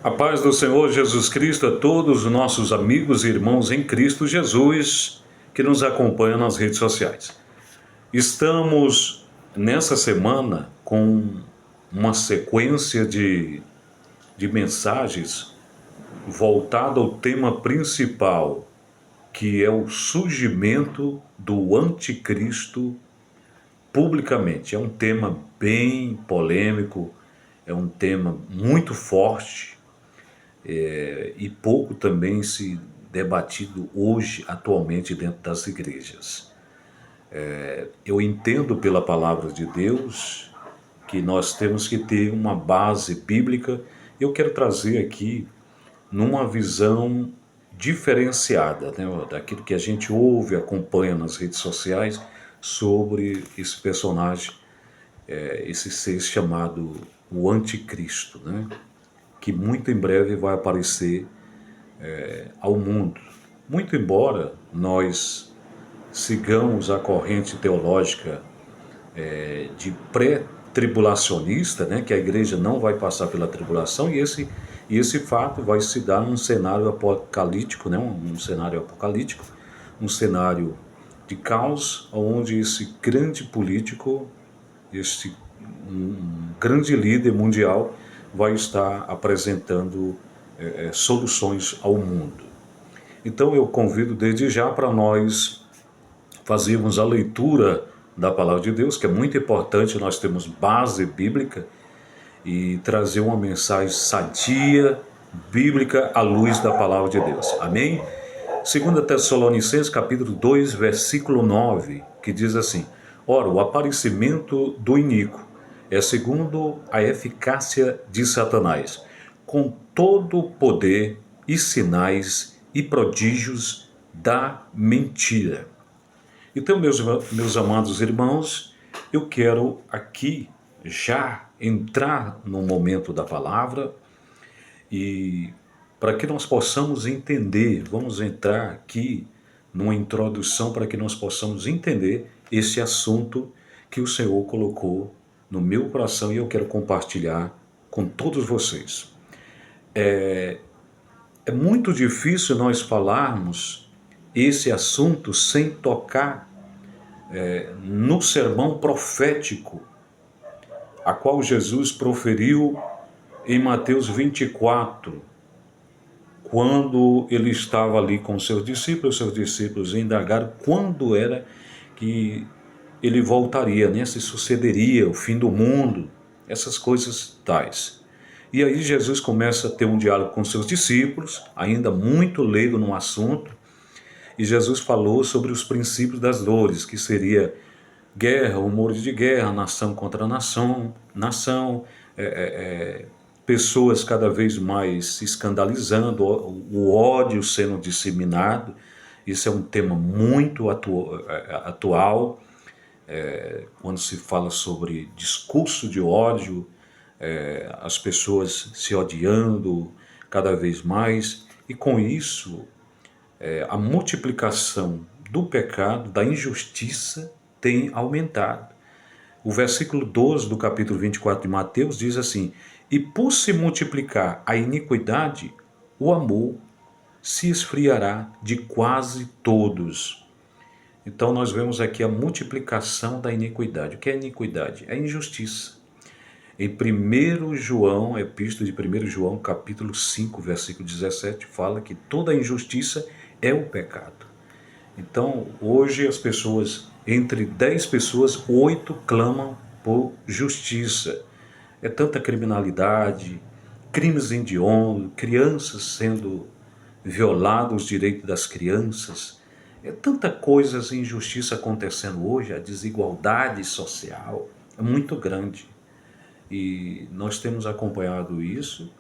A paz do Senhor Jesus Cristo a todos os nossos amigos e irmãos em Cristo Jesus que nos acompanham nas redes sociais. Estamos nessa semana com uma sequência de mensagens voltada ao tema principal, que é o surgimento do anticristo publicamente. É um tema bem polêmico, é um tema muito forte, e pouco também se debatido hoje, atualmente, dentro das igrejas. Eu entendo pela palavra de Deus que nós temos que ter uma base bíblica. Eu quero trazer aqui numa visão diferenciada, né, daquilo que a gente ouve, acompanha nas redes sociais sobre esse personagem, esse ser chamado o Anticristo, né, que muito em breve vai aparecer ao mundo. Muito embora nós sigamos a corrente teológica de pré-tribulacionista, né, que a igreja não vai passar pela tribulação, e esse fato vai se dar num cenário apocalíptico, né, um cenário apocalíptico, um cenário de caos, onde esse grande político, esse grande líder mundial vai estar apresentando soluções ao mundo. Então eu convido desde já para nós fazermos a leitura da palavra de Deus, que é muito importante, nós temos base bíblica, e trazer uma mensagem sadia, bíblica, à luz da palavra de Deus. Amém? 2 Tessalonicenses capítulo 2, versículo 9, que diz assim: Ora, o aparecimento do iníquo é segundo a eficácia de Satanás, com todo o poder e sinais e prodígios da mentira. Então, meus amados irmãos, eu quero aqui já entrar no momento da palavra, e para que nós possamos entender, vamos entrar aqui numa introdução para que nós possamos entender esse assunto que o Senhor colocou no meu coração e eu quero compartilhar com todos vocês. É muito difícil nós falarmos esse assunto sem tocar no sermão profético, a qual Jesus proferiu em Mateus 24, quando ele estava ali com seus discípulos indagaram quando era que ele voltaria, né? Se sucederia o fim do mundo, essas coisas tais. E aí Jesus começa a ter um diálogo com seus discípulos, ainda muito leigo no assunto, e Jesus falou sobre os princípios das dores, que seria guerra, rumores de guerra, nação contra nação, pessoas cada vez mais se escandalizando, o ódio sendo disseminado. Isso é um tema muito atual, quando se fala sobre discurso de ódio, as pessoas se odiando cada vez mais, e com isso a multiplicação do pecado, da injustiça tem aumentado. O versículo 12 do capítulo 24 de Mateus diz assim: E por se multiplicar a iniquidade, o amor se esfriará de quase todos. Então nós vemos aqui a multiplicação da iniquidade. O que é iniquidade? É injustiça. Em 1 João, epístola de 1 João, capítulo 5, versículo 17, fala que toda injustiça é o pecado. Então, hoje as pessoas, entre 10 pessoas, 8 clamam por justiça. É tanta criminalidade, crimes hediondos, crianças sendo violados, os direitos das crianças. É tanta coisa, injustiça acontecendo hoje, a desigualdade social é muito grande. E nós temos acompanhado isso,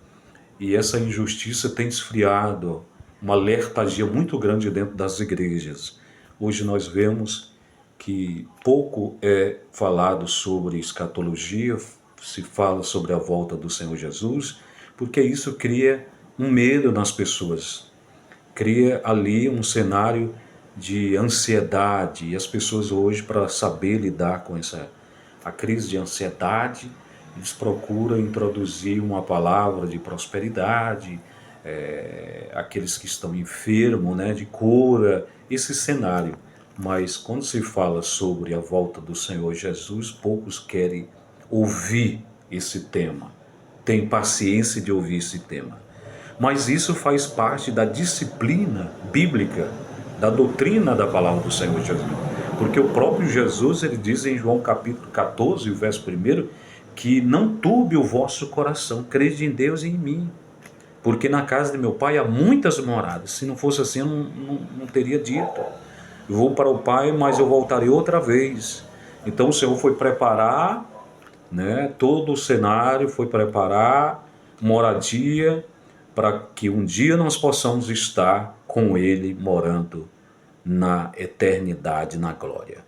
e essa injustiça tem esfriado, uma letargia muito grande dentro das igrejas. Hoje nós vemos que pouco é falado sobre escatologia, se fala sobre a volta do Senhor Jesus, porque isso cria um medo nas pessoas, cria ali um cenário de ansiedade, e as pessoas hoje, para saber lidar com a crise de ansiedade, eles procuram introduzir uma palavra de prosperidade, aqueles que estão enfermos, né, de cura, esse cenário. Mas quando se fala sobre a volta do Senhor Jesus, poucos querem ouvir esse tema, tem paciência de ouvir esse tema. Mas isso faz parte da disciplina bíblica, da doutrina da palavra do Senhor Jesus. Porque o próprio Jesus, ele diz em João capítulo 14, o verso 1, que não turbe o vosso coração, crede em Deus e em mim. Porque na casa de meu pai há muitas moradas. Se não fosse assim, eu não teria dito. Eu vou para o Pai, mas eu voltarei outra vez. Então o Senhor foi preparar, né, todo o cenário, foi preparar moradia para que um dia nós possamos estar com Ele morando na eternidade, na glória.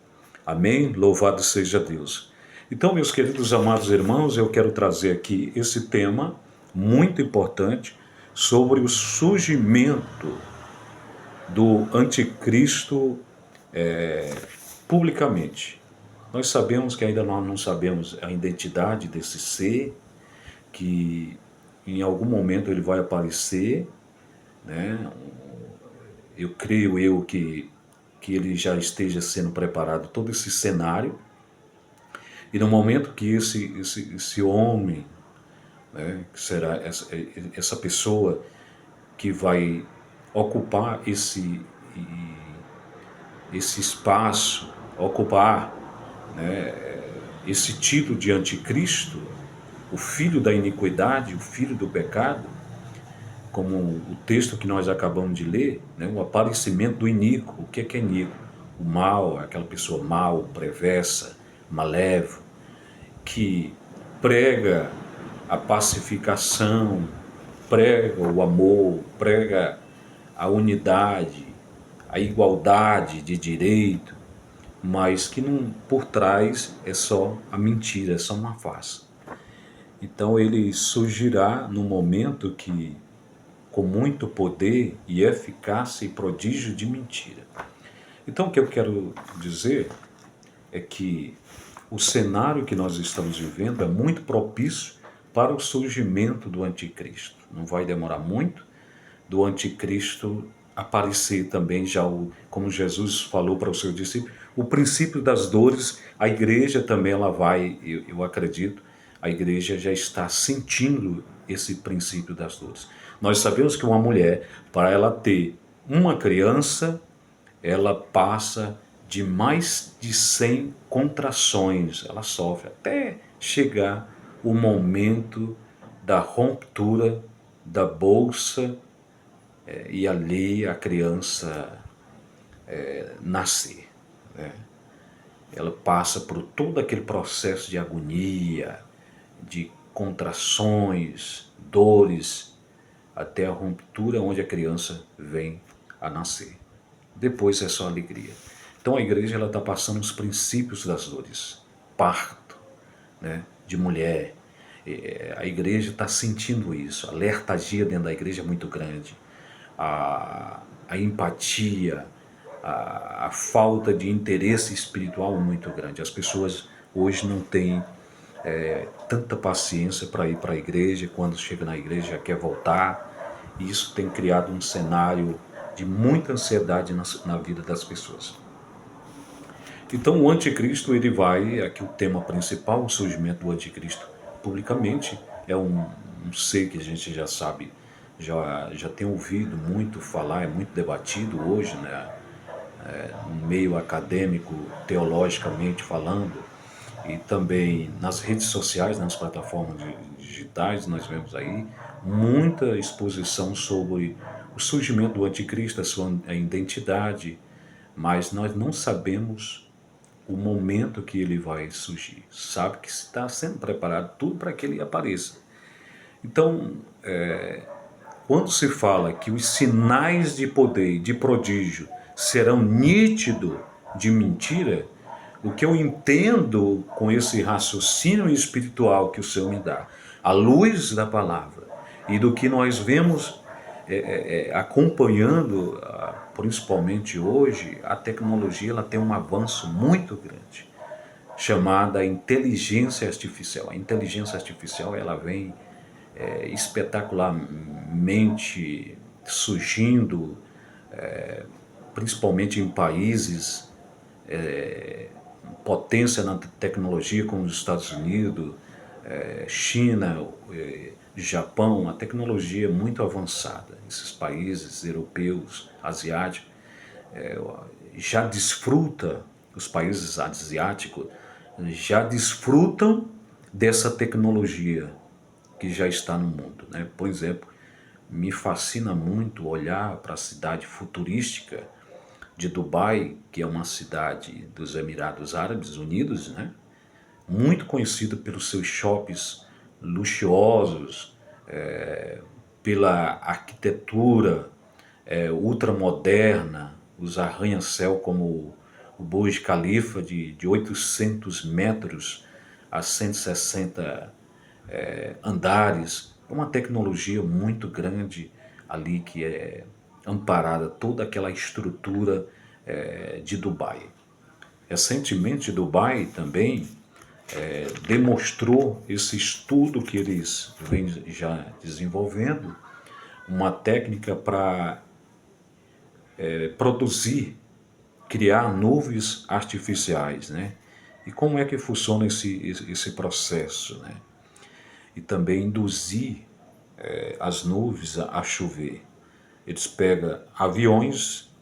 Amém? Louvado seja Deus. Então, meus queridos amados irmãos, eu quero trazer aqui esse tema muito importante sobre o surgimento do anticristo publicamente. Nós sabemos que ainda nós não sabemos a identidade desse ser, que em algum momento ele vai aparecer, né? Eu creio que ele já esteja sendo preparado todo esse cenário, e no momento que esse homem, né, que será essa pessoa que vai ocupar esse espaço, ocupar, né, esse título de anticristo, o filho da iniquidade, o filho do pecado, como o texto que nós acabamos de ler, né, o aparecimento do iníquo. O que é iníquo? O mal, aquela pessoa mal, perversa, malévola, que prega a pacificação, prega o amor, prega a unidade, a igualdade de direito, mas que não, por trás é só a mentira, é só uma farsa. Então ele surgirá no momento que, com muito poder e eficácia e prodígio de mentira. Então o que eu quero dizer é que o cenário que nós estamos vivendo é muito propício para o surgimento do anticristo. Não vai demorar muito do anticristo aparecer também, já como Jesus falou para os seus discípulos, o princípio das dores. A igreja também, ela vai, eu acredito, a igreja já está sentindo esse princípio das dores. Nós sabemos que uma mulher, para ela ter uma criança, ela passa de mais de 100 contrações, ela sofre até chegar o momento da ruptura da bolsa, e ali a criança nascer, né? Ela passa por todo aquele processo de agonia, de contrações, dores, até a ruptura onde a criança vem a nascer. Depois é só alegria. Então a igreja está passando os princípios das dores. Parto, né, de mulher. A igreja está sentindo isso. A letargia dentro da igreja é muito grande. A empatia, a falta de interesse espiritual é muito grande. As pessoas hoje não têm tanta paciência para ir para a igreja. Quando chega na igreja já quer voltar. E isso tem criado um cenário de muita ansiedade na vida das pessoas. Então o anticristo, ele vai, aqui o tema principal, o surgimento do anticristo publicamente, é um ser que a gente já sabe, já tem ouvido muito falar, é muito debatido hoje, né, no meio acadêmico, teologicamente falando, e também nas redes sociais, nas plataformas digitais, nós vemos aí muita exposição sobre o surgimento do anticristo, a sua identidade, mas nós não sabemos o momento que ele vai surgir. Sabe que está sendo preparado tudo para que ele apareça. Então, quando se fala que os sinais de poder, de prodígio, serão nítidos de mentira, o que eu entendo com esse raciocínio espiritual que o Senhor me dá, à luz da palavra, e do que nós vemos acompanhando, principalmente hoje, a tecnologia ela tem um avanço muito grande. chamada inteligência artificial. A inteligência artificial ela vem espetacularmente surgindo, principalmente em países potência na tecnologia como os Estados Unidos, China, Japão. A tecnologia é muito avançada. Esses países europeus, asiáticos, já desfruta, os países asiáticos já desfrutam dessa tecnologia que já está no mundo, né? Por exemplo, me fascina muito olhar para a cidade futurística de Dubai, que é uma cidade dos Emirados Árabes Unidos, né? Muito conhecida pelos seus shoppings luxuosos, pela arquitetura ultramoderna, os arranha-céu como o Burj Khalifa de 800 metros a 160 andares. É uma tecnologia muito grande ali que é amparada toda aquela estrutura de Dubai. Recentemente, Dubai também demonstrou esse estudo que eles vêm já desenvolvendo, uma técnica para produzir, criar nuvens artificiais, né? E como é que funciona esse processo, né? E também induzir as nuvens a chover. Eles pegam aviões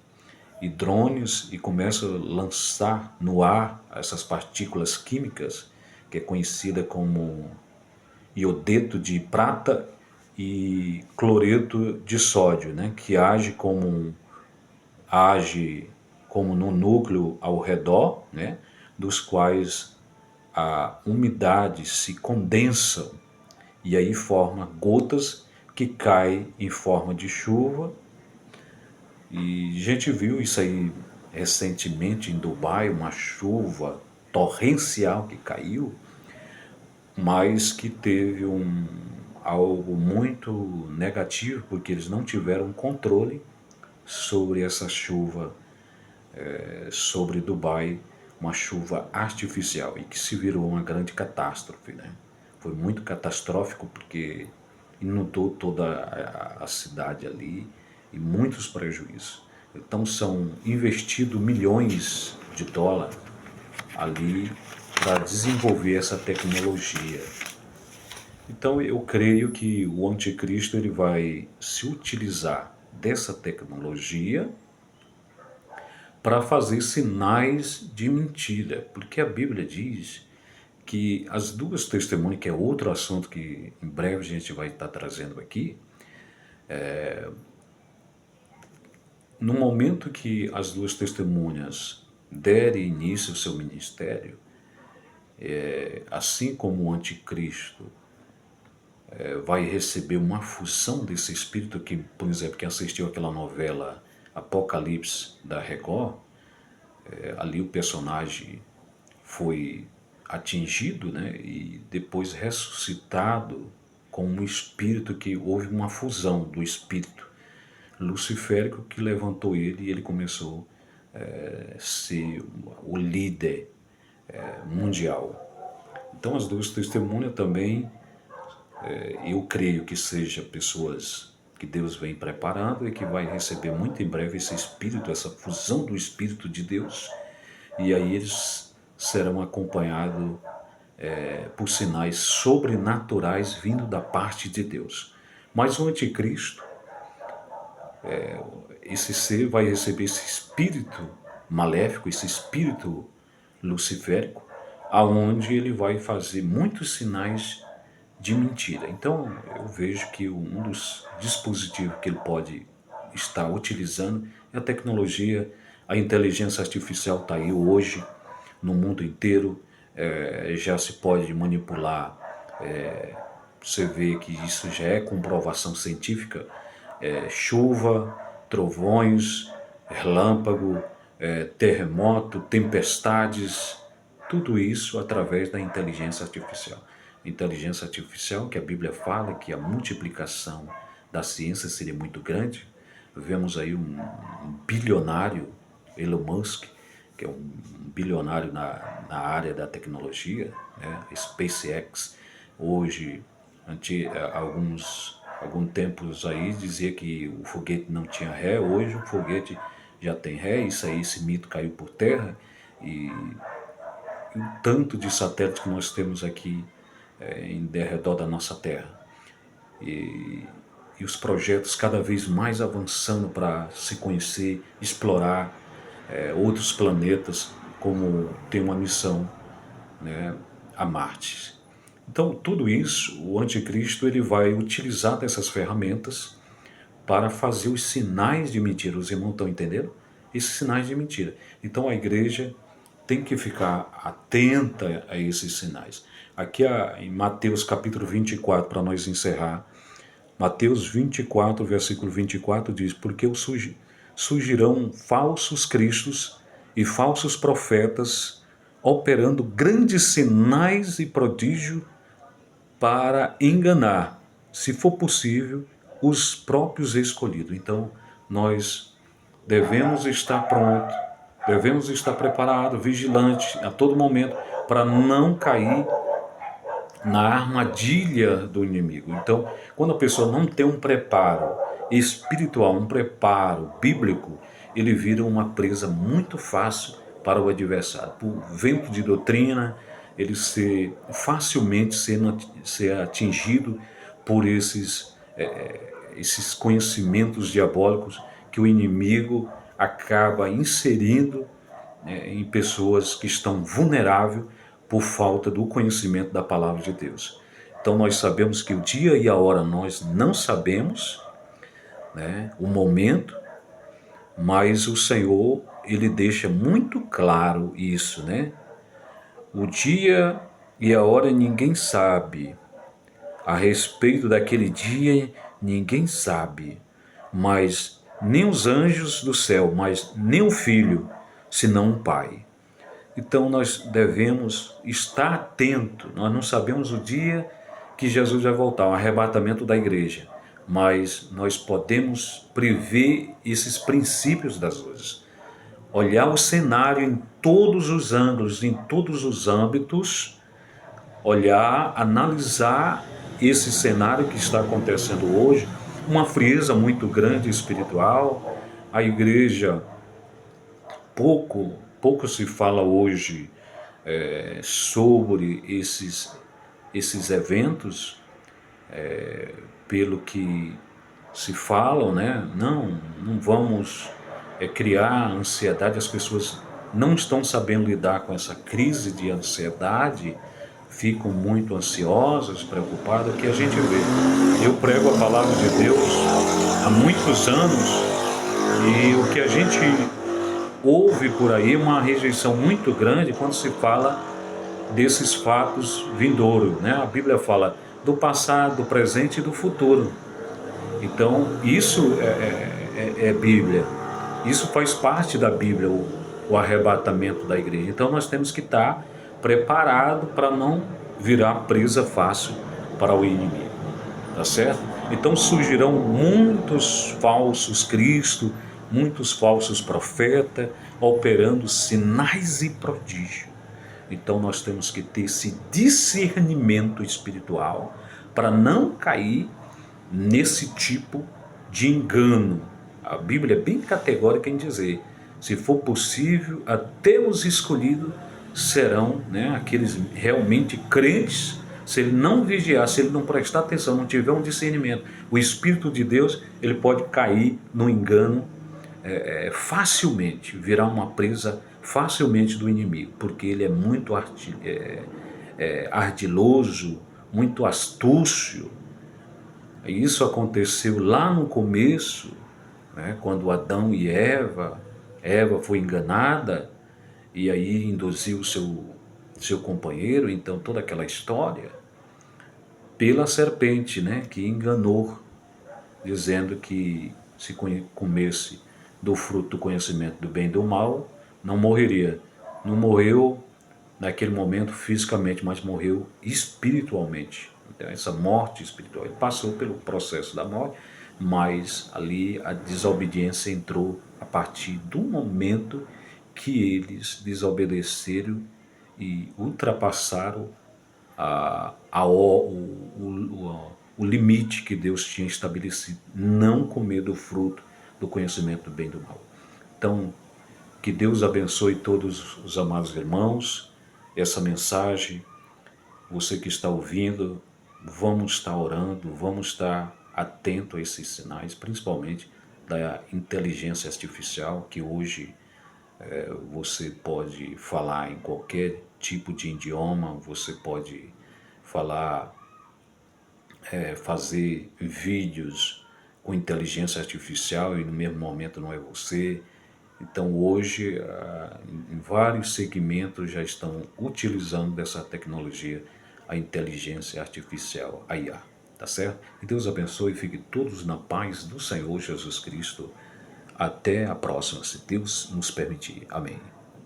e drones e começam a lançar no ar essas partículas químicas, que é conhecida como iodeto de prata e cloreto de sódio, né? Que age como no núcleo ao redor, né? Dos quais a umidade se condensa e aí forma gotas que caem em forma de chuva. E a gente viu isso aí recentemente em Dubai, uma chuva torrencial que caiu, mas que teve algo muito negativo, porque eles não tiveram controle sobre essa chuva, sobre Dubai, uma chuva artificial, e que se virou uma grande catástrofe, né? Foi muito catastrófico porque inundou toda a cidade ali e muitos prejuízos. Então são investidos milhões de dólares ali para desenvolver essa tecnologia. Então eu creio que o anticristo ele vai se utilizar dessa tecnologia para fazer sinais de mentira, porque a Bíblia diz que as duas testemunhas, que é outro assunto que em breve a gente vai estar trazendo aqui, no momento que as duas testemunhas derem início ao seu ministério, assim como o anticristo vai receber uma fusão desse espírito, que, por exemplo, quem assistiu aquela novela Apocalipse da Record, ali o personagem foi atingido, né, e depois ressuscitado com um espírito, que houve uma fusão do espírito luciférico que levantou ele, e ele começou a ser o líder mundial. Então as duas testemunhas também, eu creio que sejam pessoas que Deus vem preparando e que vai receber muito em breve esse espírito, essa fusão do Espírito de Deus, e aí eles serão acompanhados por sinais sobrenaturais vindo da parte de Deus. Mas o anticristo, esse ser vai receber esse espírito maléfico, esse espírito luciférico, aonde ele vai fazer muitos sinais de mentira. Então eu vejo que um dos dispositivos que ele pode estar utilizando é a tecnologia, a inteligência artificial está aí hoje no mundo inteiro, já se pode manipular, você vê que isso já é comprovação científica, chuva, trovões, relâmpago, terremoto, tempestades, tudo isso através da inteligência artificial. Inteligência artificial que a Bíblia fala que a multiplicação da ciência seria muito grande. Vemos aí um bilionário, Elon Musk, que é um bilionário na área da tecnologia, né? SpaceX, hoje, algum tempos aí, dizia que o foguete não tinha ré, hoje o foguete já tem ré, isso aí, esse mito caiu por terra, e o tanto de satélites que nós temos aqui em redor da nossa Terra. E, e os projetos cada vez mais avançando para se conhecer, explorar outros planetas, como tem uma missão, né, a Marte. Então, tudo isso, o anticristo ele vai utilizar dessas ferramentas para fazer os sinais de mentira. Os irmãos estão entendendo? Esses sinais de mentira. Então, a igreja tem que ficar atenta a esses sinais. Aqui em Mateus capítulo 24, para nós encerrar, Mateus 24, versículo 24 diz: porque surgirão falsos cristos e falsos profetas, operando grandes sinais e prodígios para enganar, se for possível, os próprios escolhidos. Então, nós devemos estar prontos, devemos estar preparados, vigilantes a todo momento, para não cair na armadilha do inimigo. Então, quando a pessoa não tem um preparo espiritual, um preparo bíblico, ele vira uma presa muito fácil para o adversário. Por vento de doutrina, ele facilmente ser atingido por esses conhecimentos diabólicos que o inimigo acaba inserindo, em pessoas que estão vulneráveis por falta do conhecimento da palavra de Deus. Então nós sabemos que o dia e a hora nós não sabemos, né, o momento, mas o Senhor, ele deixa muito claro isso, né? O dia e a hora ninguém sabe. A respeito daquele dia ninguém sabe, mas nem os anjos do céu, mas nem o Filho, senão o Pai. Então nós devemos estar atentos. Nós não sabemos o dia que Jesus vai voltar, o arrebatamento da igreja, mas nós podemos prever esses princípios das coisas. Olhar o cenário em todos os ângulos, em todos os âmbitos, olhar, analisar esse cenário que está acontecendo hoje, uma frieza muito grande espiritual, a igreja, pouco se fala hoje sobre esses eventos, pelo que se falam, né? Não vamos criar ansiedade, as pessoas não estão sabendo lidar com essa crise de ansiedade, ficam muito ansiosas, preocupadas, que a gente vê. Eu prego a palavra de Deus há muitos anos e o que a gente ouve por aí é uma rejeição muito grande quando se fala desses fatos vindouros, né? A Bíblia fala do passado, do presente e do futuro. Então, isso é Bíblia. Isso faz parte da Bíblia, o arrebatamento da igreja. Então, nós temos que estar preparados para não virar presa fácil para o inimigo. Tá certo? Então, surgirão muitos falsos cristos, muitos falsos profetas, operando sinais e prodígios. Então nós temos que ter esse discernimento espiritual para não cair nesse tipo de engano. A Bíblia é bem categórica em dizer, se for possível, até os escolhidos serão, né, aqueles realmente crentes. Se ele não vigiar, se ele não prestar atenção, não tiver um discernimento, o Espírito de Deus, ele pode cair no engano facilmente, virar uma presa facilmente do inimigo, porque ele é muito ardiloso, muito astúcio. Isso aconteceu lá no começo, né, quando Adão e Eva foi enganada e aí induziu o seu companheiro, então toda aquela história, pela serpente, né, que enganou, dizendo que se comesse do fruto do conhecimento do bem e do mal, não morreria. Não morreu naquele momento fisicamente, mas morreu espiritualmente. Então essa morte espiritual, ele passou pelo processo da morte, mas ali a desobediência entrou a partir do momento que eles desobedeceram e ultrapassaram o limite que Deus tinha estabelecido, não comer do fruto do conhecimento do bem e do mal. Então, que Deus abençoe todos os amados irmãos, essa mensagem, você que está ouvindo, vamos estar orando, vamos estar atento a esses sinais, principalmente da inteligência artificial, que hoje você pode falar em qualquer tipo de idioma, você pode falar, fazer vídeos com inteligência artificial e no mesmo momento não é você. Então hoje, em vários segmentos já estão utilizando dessa tecnologia, a inteligência artificial, a IA, tá certo? Que Deus abençoe e fiquem todos na paz do Senhor Jesus Cristo. Até a próxima, se Deus nos permitir. Amém.